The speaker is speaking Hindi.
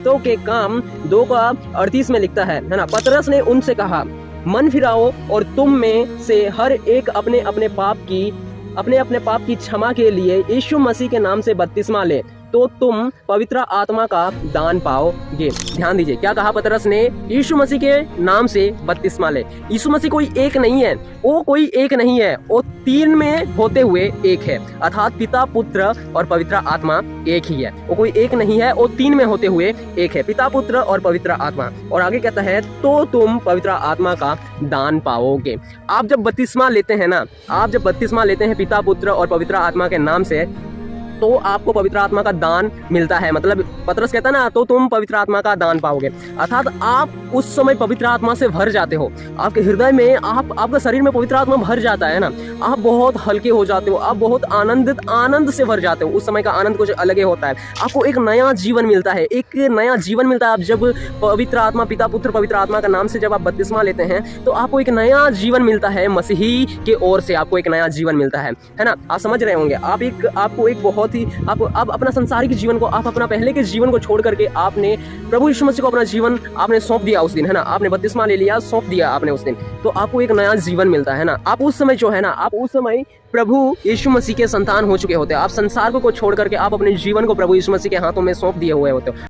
तो के काम 2 का 38 में लिखता है ना। पतरस ने उनसे कहा, मन फिराओ और तुम में से हर एक अपने अपने पाप की क्षमा के लिए यीशु मसीह के नाम से बपतिस्मा ले, तो तुम पवित्र आत्मा का दान पाओगे। ध्यान दीजिए क्या कहा पतरस ने, यीशु मसीह के नाम से बपतिस्मा ले। यीशु मसीह कोई एक नहीं है, वो कोई एक नहीं है, वो 3 में होते हुए एक है, अर्थात पिता, पुत्र और पवित्र आत्मा एक ही है। वो कोई एक नहीं है, वो 3 में होते हुए एक है, पिता, पुत्र और पवित्र आत्मा। और आगे कहता है तो तुम पवित्र आत्मा का दान पाओगे। आप जब बपतिस्मा लेते हैं ना, आप जब बपतिस्मा लेते हैं पिता, पुत्र और पवित्र आत्मा के नाम से, तो आपको पवित्र आत्मा का दान मिलता है। मतलब पतरस कहता है ना, तो तुम पवित्र आत्मा का दान पाओगे, अर्थात आप उस समय पवित्र आत्मा से भर जाते हो। आपके हृदय में आपका शरीर में पवित्र आत्मा भर जाता है ना, आप बहुत हल्के हो जाते हो, आप बहुत आनंद से भर जाते हो। उस समय का आनंद कुछ अलग ही होता है। आपको एक नया जीवन मिलता है, एक नया जीवन मिलता है। आप जब पवित्र आत्मा, पिता, पुत्र, पवित्र आत्मा का नाम से जब आप बपतिस्मा लेते हैं, तो आपको एक नया जीवन मिलता है। मसीही के ओर से आपको एक नया जीवन मिलता है ना। आप समझ रहे होंगे, आपको एक बहुत ही आप अपना संसारिक जीवन को, आप अपना पहले के जीवन को छोड़ करके आपने प्रभु यीशु मसीह को अपना जीवन आपने सौंप दिया उस दिन, है ना। आपने बपतिस्मा ले लिया, सौंप दिया आपने उस दिन, तो आपको एक नया जीवन मिलता है ना। आप उस समय जो है ना, आप उस समय प्रभु यीशु मसीह के संतान हो चुके होते हैं। आप संसार को छोड़ करके आप अपने जीवन को प्रभु यीशु मसीह के हाथों में सौंप दिए हुए होते हो।